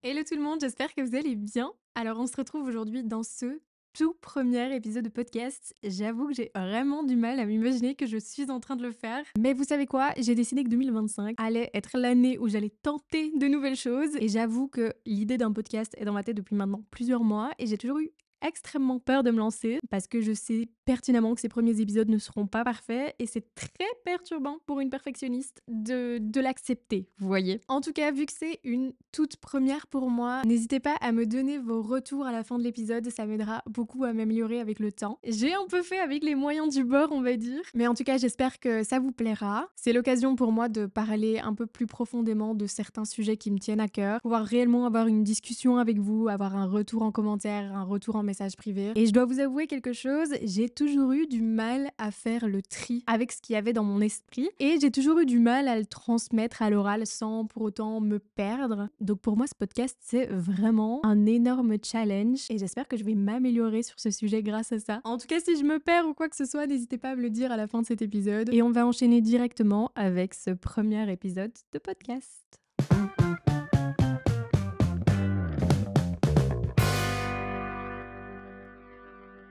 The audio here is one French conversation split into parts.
Hello tout le monde, j'espère que vous allez bien. Alors on se retrouve aujourd'hui dans ce tout premier épisode de podcast. J'avoue que j'ai vraiment du mal à m'imaginer que je suis en train de le faire. Mais vous savez quoi? J'ai décidé que 2025 allait être l'année où j'allais tenter de nouvelles choses. Et j'avoue que l'idée d'un podcast est dans ma tête depuis maintenant plusieurs mois et j'ai toujours eu extrêmement peur de me lancer parce que je sais pertinemment que ces premiers épisodes ne seront pas parfaits et c'est très perturbant pour une perfectionniste de l'accepter, vous voyez. En tout cas, vu que c'est une toute première pour moi, n'hésitez pas à me donner vos retours à la fin de l'épisode, ça m'aidera beaucoup à m'améliorer avec le temps. J'ai un peu fait avec les moyens du bord, on va dire, mais en tout cas, j'espère que ça vous plaira. C'est l'occasion pour moi de parler un peu plus profondément de certains sujets qui me tiennent à cœur, pouvoir réellement avoir une discussion avec vous, avoir un retour en commentaire, un retour en message privé. Et je dois vous avouer quelque chose, j'ai toujours eu du mal à faire le tri avec ce qu'il y avait dans mon esprit et j'ai toujours eu du mal à le transmettre à l'oral sans pour autant me perdre. Donc pour moi, ce podcast, c'est vraiment un énorme challenge et j'espère que je vais m'améliorer sur ce sujet grâce à ça. En tout cas, si je me perds ou quoi que ce soit, n'hésitez pas à me le dire à la fin de cet épisode et on va enchaîner directement avec ce premier épisode de podcast.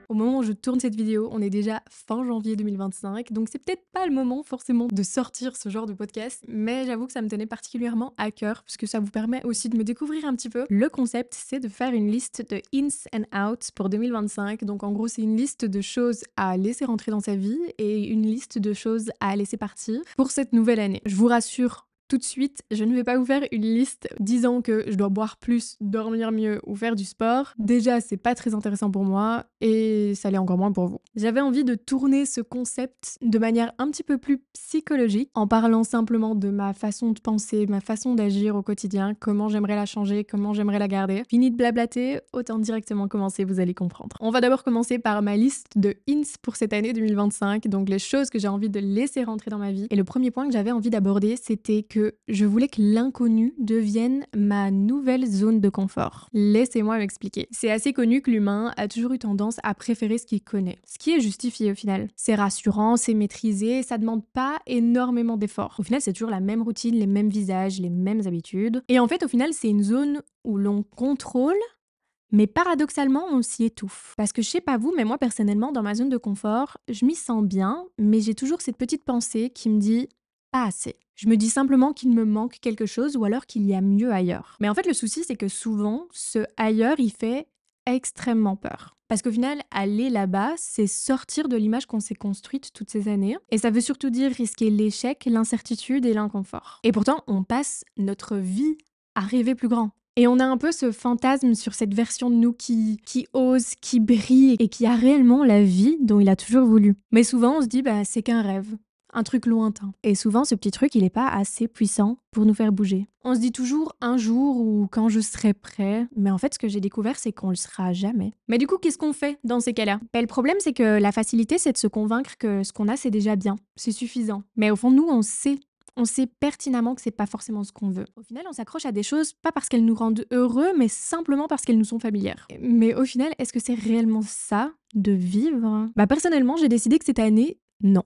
Au moment où je tourne cette vidéo, on est déjà fin janvier 2025, donc c'est peut-être pas le moment forcément de sortir ce genre de podcast, mais j'avoue que ça me tenait particulièrement à cœur, puisque ça vous permet aussi de me découvrir un petit peu. Le concept, c'est de faire une liste de ins and outs pour 2025, donc en gros c'est une liste de choses à laisser rentrer dans sa vie et une liste de choses à laisser partir pour cette nouvelle année. Je vous rassure, tout de suite, je ne vais pas vous faire une liste disant que je dois boire plus, dormir mieux ou faire du sport. Déjà, c'est pas très intéressant pour moi et ça l'est encore moins pour vous. J'avais envie de tourner ce concept de manière un petit peu plus psychologique, en parlant simplement de ma façon de penser, ma façon d'agir au quotidien, comment j'aimerais la changer, comment j'aimerais la garder. Fini de blablater, autant directement commencer, vous allez comprendre. On va d'abord commencer par ma liste de ins pour cette année 2025, donc les choses que j'ai envie de laisser rentrer dans ma vie. Et le premier point que j'avais envie d'aborder, c'était que je voulais que l'inconnu devienne ma nouvelle zone de confort. Laissez-moi m'expliquer. C'est assez connu que l'humain a toujours eu tendance à préférer ce qu'il connaît. Ce qui est justifié au final. C'est rassurant, c'est maîtrisé, ça demande pas énormément d'efforts. Au final, c'est toujours la même routine, les mêmes visages, les mêmes habitudes. Et en fait, au final, c'est une zone où l'on contrôle, mais paradoxalement, on s'y étouffe. Parce que je sais pas vous, mais moi personnellement, dans ma zone de confort, je m'y sens bien, mais j'ai toujours cette petite pensée qui me dit pas assez. Je me dis simplement qu'il me manque quelque chose ou alors qu'il y a mieux ailleurs. Mais en fait, le souci, c'est que souvent, ce ailleurs, il fait extrêmement peur. Parce qu'au final, aller là-bas, c'est sortir de l'image qu'on s'est construite toutes ces années. Et ça veut surtout dire risquer l'échec, l'incertitude et l'inconfort. Et pourtant, on passe notre vie à rêver plus grand. Et on a un peu ce fantasme sur cette version de nous qui ose, qui brille et qui a réellement la vie dont il a toujours voulu. Mais souvent, on se dit, c'est qu'un rêve. Un truc lointain. Et souvent, ce petit truc, il n'est pas assez puissant pour nous faire bouger. On se dit toujours un jour ou quand je serai prêt, mais en fait, ce que j'ai découvert, c'est qu'on le sera jamais. Mais du coup, qu'est-ce qu'on fait dans ces cas-là? Le problème, c'est que la facilité, c'est de se convaincre que ce qu'on a, c'est déjà bien, c'est suffisant. Mais au fond, nous, on sait pertinemment que c'est pas forcément ce qu'on veut. Au final, on s'accroche à des choses pas parce qu'elles nous rendent heureux, mais simplement parce qu'elles nous sont familières. Mais au final, est-ce que c'est réellement ça, de vivre? Personnellement, j'ai décidé que cette année, non.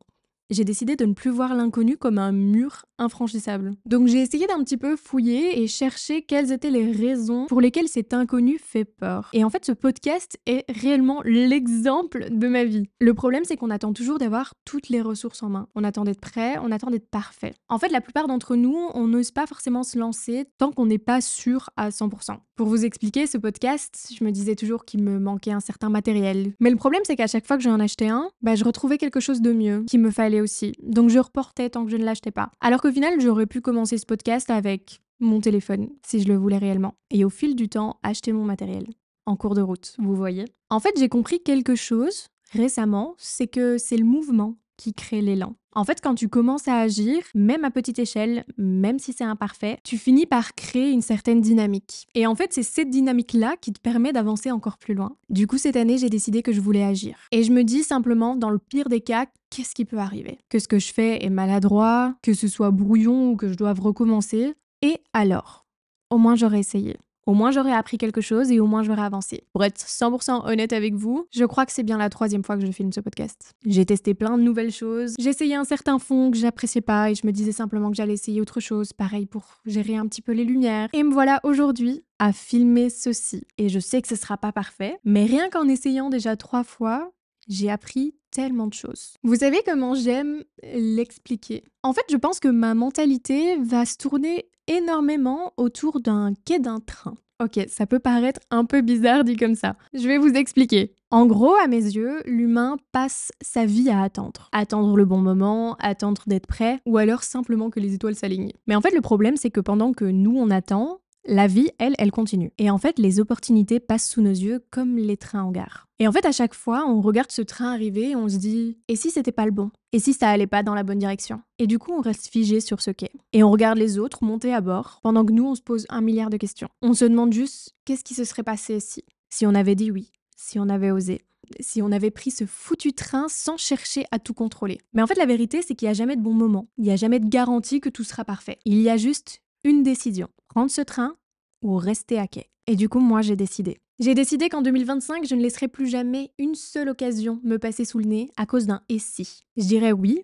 J'ai décidé de ne plus voir l'inconnu comme un mur infranchissable. Donc j'ai essayé d'un petit peu fouiller et chercher quelles étaient les raisons pour lesquelles cet inconnu fait peur. Et en fait, ce podcast est réellement l'exemple de ma vie. Le problème, c'est qu'on attend toujours d'avoir toutes les ressources en main. On attend d'être prêt, on attend d'être parfait. En fait, la plupart d'entre nous, on n'ose pas forcément se lancer tant qu'on n'est pas sûr à 100%. Pour vous expliquer, ce podcast, je me disais toujours qu'il me manquait un certain matériel. Mais le problème, c'est qu'à chaque fois que j'en achetais un, je retrouvais quelque chose de mieux, qu'il me fallait aussi. Donc je reportais tant que je ne l'achetais pas. Alors qu'au final, j'aurais pu commencer ce podcast avec mon téléphone, si je le voulais réellement. Et au fil du temps, acheter mon matériel. En cours de route, vous voyez. En fait, j'ai compris quelque chose récemment, c'est que c'est le mouvement qui crée l'élan. En fait, quand tu commences à agir, même à petite échelle, même si c'est imparfait, tu finis par créer une certaine dynamique. Et en fait, c'est cette dynamique-là qui te permet d'avancer encore plus loin. Du coup, cette année, j'ai décidé que je voulais agir. Et je me dis simplement, dans le pire des cas, qu'est-ce qui peut arriver? Que ce que je fais est maladroit, que ce soit brouillon ou que je doive recommencer. Et alors? Au moins, j'aurais essayé. Au moins j'aurais appris quelque chose et au moins j'aurais avancé. Pour être 100% honnête avec vous, je crois que c'est bien la 3e fois que je filme ce podcast. J'ai testé plein de nouvelles choses, j'ai essayé un certain fond que j'appréciais pas et je me disais simplement que j'allais essayer autre chose, pareil pour gérer un petit peu les lumières. Et me voilà aujourd'hui à filmer ceci. Et je sais que ce sera pas parfait, mais rien qu'en essayant déjà 3 fois, j'ai appris tellement de choses. Vous savez comment j'aime l'expliquer? En fait, je pense que ma mentalité va se tourner énormément autour d'un quai d'un train. Ok, ça peut paraître un peu bizarre dit comme ça. Je vais vous expliquer. En gros, à mes yeux, l'humain passe sa vie à attendre. Attendre le bon moment, attendre d'être prêt, ou alors simplement que les étoiles s'alignent. Mais en fait, le problème, c'est que pendant que nous, on attend, la vie, elle continue. Et en fait, les opportunités passent sous nos yeux comme les trains en gare. Et en fait, à chaque fois, on regarde ce train arriver et on se dit « Et si c'était pas le bon ? Et si ça allait pas dans la bonne direction ?» Et du coup, on reste figé sur ce quai. Et on regarde les autres monter à bord, pendant que nous, on se pose 1 milliard de questions. On se demande juste qu'est-ce qui se serait passé si on avait dit oui, si on avait osé, si on avait pris ce foutu train sans chercher à tout contrôler. Mais en fait, la vérité, c'est qu'il n'y a jamais de bon moment. Il n'y a jamais de garantie que tout sera parfait. Il y a juste une décision. Prendre ce train ou rester à quai. Et du coup, moi, j'ai décidé. J'ai décidé qu'en 2025, je ne laisserai plus jamais une seule occasion me passer sous le nez à cause d'un « et si ». Je dirais oui,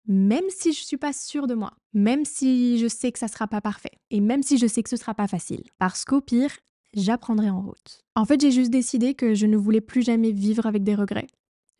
même si je suis pas sûre de moi, même si je sais que ça sera pas parfait, et même si je sais que ce sera pas facile. Parce qu'au pire, j'apprendrai en route. En fait, j'ai juste décidé que je ne voulais plus jamais vivre avec des regrets.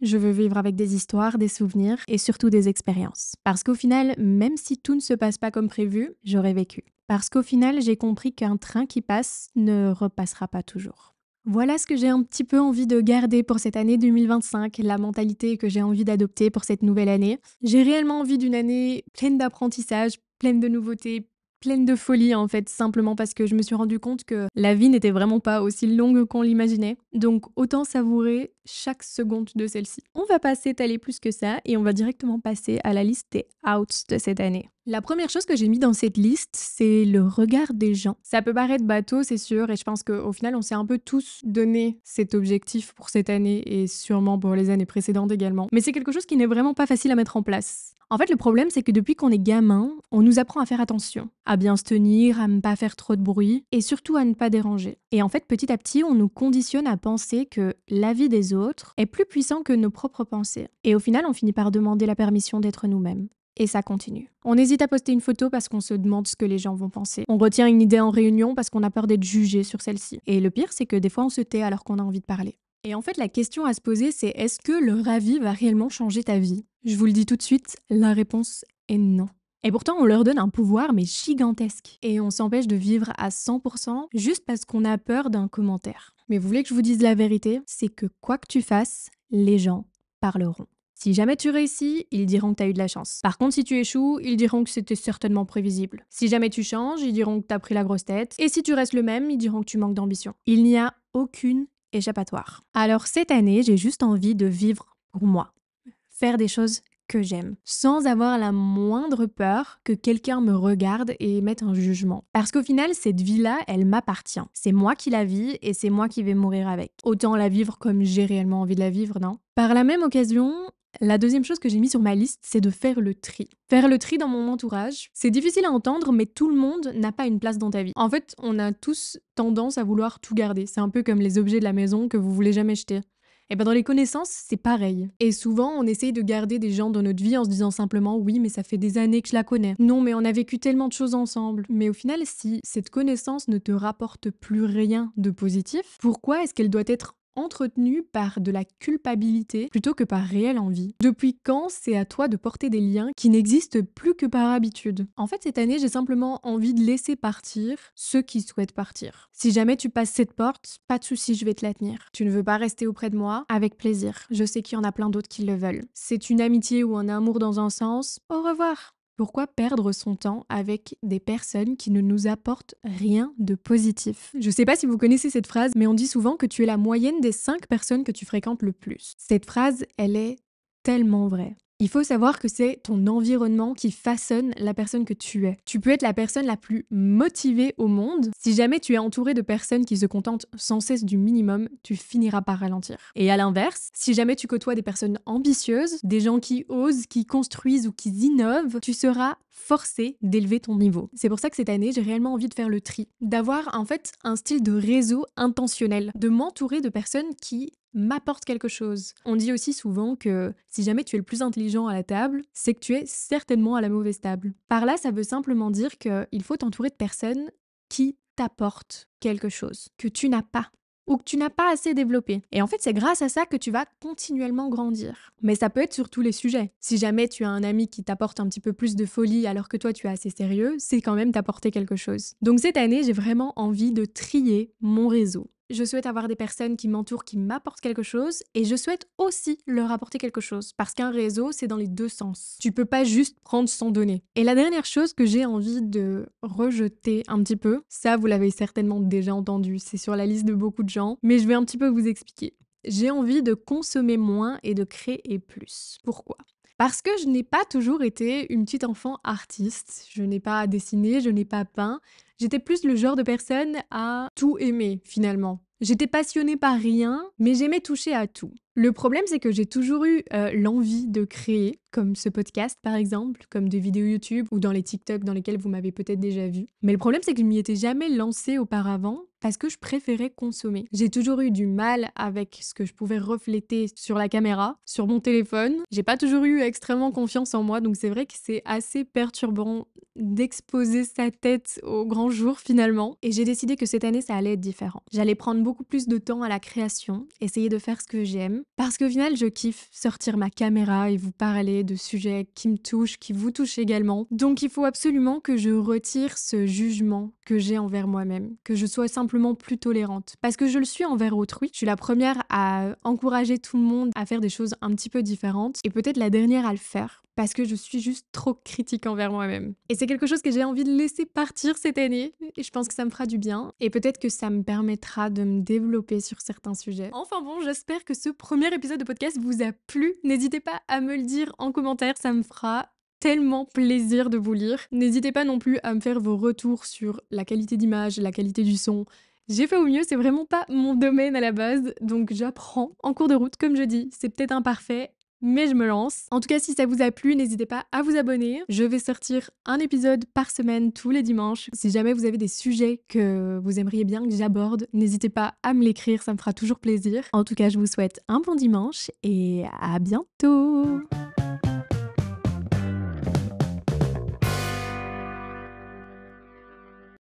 Je veux vivre avec des histoires, des souvenirs et surtout des expériences. Parce qu'au final, même si tout ne se passe pas comme prévu, j'aurais vécu. Parce qu'au final, j'ai compris qu'un train qui passe ne repassera pas toujours. Voilà ce que j'ai un petit peu envie de garder pour cette année 2025, la mentalité que j'ai envie d'adopter pour cette nouvelle année. J'ai réellement envie d'une année pleine d'apprentissage, pleine de nouveautés, pleine de folie en fait, simplement parce que je me suis rendu compte que la vie n'était vraiment pas aussi longue qu'on l'imaginait. Donc autant savourer chaque seconde de celle-ci. On va pas s'étaler plus que ça et on va directement passer à la liste des outs de cette année. La première chose que j'ai mis dans cette liste, c'est le regard des gens. Ça peut paraître bateau, c'est sûr, et je pense qu'au final, on s'est un peu tous donné cet objectif pour cette année et sûrement pour les années précédentes également. Mais c'est quelque chose qui n'est vraiment pas facile à mettre en place. En fait, le problème, c'est que depuis qu'on est gamin, on nous apprend à faire attention, à bien se tenir, à ne pas faire trop de bruit et surtout à ne pas déranger. Et en fait, petit à petit, on nous conditionne à penser que l'avis des autres est plus puissant que nos propres pensées. Et au final, on finit par demander la permission d'être nous-mêmes. Et ça continue. On hésite à poster une photo parce qu'on se demande ce que les gens vont penser. On retient une idée en réunion parce qu'on a peur d'être jugé sur celle-ci. Et le pire, c'est que des fois, on se tait alors qu'on a envie de parler. Et en fait, la question à se poser, c'est est-ce que leur avis va réellement changer ta vie ? Je vous le dis tout de suite, la réponse est non. Et pourtant, on leur donne un pouvoir, mais gigantesque. Et on s'empêche de vivre à 100% juste parce qu'on a peur d'un commentaire. Mais vous voulez que je vous dise la vérité ? C'est que quoi que tu fasses, les gens parleront. Si jamais tu réussis, ils diront que t'as eu de la chance. Par contre, si tu échoues, ils diront que c'était certainement prévisible. Si jamais tu changes, ils diront que t'as pris la grosse tête. Et si tu restes le même, ils diront que tu manques d'ambition. Il n'y a aucune échappatoire. Alors cette année, j'ai juste envie de vivre pour moi. Faire des choses que j'aime, sans avoir la moindre peur que quelqu'un me regarde et mette un jugement. Parce qu'au final, cette vie-là, elle m'appartient. C'est moi qui la vis et c'est moi qui vais mourir avec. Autant la vivre comme j'ai réellement envie de la vivre, non ? Par la même occasion, la deuxième chose que j'ai mis sur ma liste, c'est de faire le tri. Faire le tri dans mon entourage, c'est difficile à entendre, mais tout le monde n'a pas une place dans ta vie. En fait, on a tous tendance à vouloir tout garder. C'est un peu comme les objets de la maison que vous voulez jamais jeter. Et ben dans les connaissances, c'est pareil. Et souvent, on essaye de garder des gens dans notre vie en se disant simplement oui, mais ça fait des années que je la connais. Non, mais on a vécu tellement de choses ensemble. Mais au final, si cette connaissance ne te rapporte plus rien de positif, pourquoi est-ce qu'elle doit être entretenue par de la culpabilité plutôt que par réelle envie? Depuis quand c'est à toi de porter des liens qui n'existent plus que par habitude? En fait, cette année, j'ai simplement envie de laisser partir ceux qui souhaitent partir. Si jamais tu passes cette porte, pas de souci, je vais te la tenir. Tu ne veux pas rester auprès de moi? Avec plaisir. Je sais qu'il y en a plein d'autres qui le veulent. C'est une amitié ou un amour dans un sens. Au revoir. Pourquoi perdre son temps avec des personnes qui ne nous apportent rien de positif? Je sais pas si vous connaissez cette phrase, mais on dit souvent que tu es la moyenne des 5 personnes que tu fréquentes le plus. Cette phrase, elle est tellement vraie. Il faut savoir que c'est ton environnement qui façonne la personne que tu es. Tu peux être la personne la plus motivée au monde. Si jamais tu es entouré de personnes qui se contentent sans cesse du minimum, tu finiras par ralentir. Et à l'inverse, si jamais tu côtoies des personnes ambitieuses, des gens qui osent, qui construisent ou qui innovent, tu seras forcé d'élever ton niveau. C'est pour ça que cette année, j'ai réellement envie de faire le tri, d'avoir en fait un style de réseau intentionnel, de m'entourer de personnes qui m'apporte quelque chose. On dit aussi souvent que si jamais tu es le plus intelligent à la table, c'est que tu es certainement à la mauvaise table. Par là, ça veut simplement dire qu'il faut t'entourer de personnes qui t'apportent quelque chose que tu n'as pas ou que tu n'as pas assez développé. Et en fait, c'est grâce à ça que tu vas continuellement grandir. Mais ça peut être sur tous les sujets. Si jamais tu as un ami qui t'apporte un petit peu plus de folie alors que toi tu es assez sérieux, c'est quand même t'apporter quelque chose. Donc cette année, j'ai vraiment envie de trier mon réseau. Je souhaite avoir des personnes qui m'entourent, qui m'apportent quelque chose, et je souhaite aussi leur apporter quelque chose, parce qu'un réseau, c'est dans les deux sens. Tu peux pas juste prendre sans donner. Et la dernière chose que j'ai envie de rejeter un petit peu, ça vous l'avez certainement déjà entendu, c'est sur la liste de beaucoup de gens, mais je vais un petit peu vous expliquer. J'ai envie de consommer moins et de créer plus. Pourquoi ? Parce que je n'ai pas toujours été une petite enfant artiste. Je n'ai pas dessiné, je n'ai pas peint. J'étais plus le genre de personne à tout aimer, finalement. J'étais passionnée par rien, mais j'aimais toucher à tout. Le problème, c'est que j'ai toujours eu l'envie de créer, comme ce podcast par exemple, comme des vidéos YouTube ou dans les TikTok dans lesquels vous m'avez peut-être déjà vu. Mais le problème, c'est que je m'y étais jamais lancée auparavant parce que je préférais consommer. J'ai toujours eu du mal avec ce que je pouvais refléter sur la caméra, sur mon téléphone. J'ai pas toujours eu extrêmement confiance en moi, donc c'est vrai que c'est assez perturbant d'exposer sa tête au grand jour finalement. Et j'ai décidé que cette année, ça allait être différent. J'allais prendre beaucoup plus de temps à la création, essayer de faire ce que j'aime, parce qu'au final, je kiffe sortir ma caméra et vous parler de sujets qui me touchent, qui vous touchent également. Donc il faut absolument que je retire ce jugement que j'ai envers moi-même, que je sois simplement plus tolérante. Parce que je le suis envers autrui. Je suis la première à encourager tout le monde à faire des choses un petit peu différentes et peut-être la dernière à le faire. Parce que je suis juste trop critique envers moi-même. Et c'est quelque chose que j'ai envie de laisser partir cette année. Et je pense que ça me fera du bien. Et peut-être que ça me permettra de me développer sur certains sujets. Enfin bon, j'espère que ce premier épisode de podcast vous a plu. N'hésitez pas à me le dire en commentaire, ça me fera tellement plaisir de vous lire. N'hésitez pas non plus à me faire vos retours sur la qualité d'image, la qualité du son. J'ai fait au mieux, c'est vraiment pas mon domaine à la base, donc j'apprends en cours de route, comme je dis. C'est peut-être imparfait, mais je me lance. En tout cas, si ça vous a plu, n'hésitez pas à vous abonner. Je vais sortir un épisode par semaine tous les dimanches. Si jamais vous avez des sujets que vous aimeriez bien que j'aborde, n'hésitez pas à me l'écrire, ça me fera toujours plaisir. En tout cas, je vous souhaite un bon dimanche et à bientôt!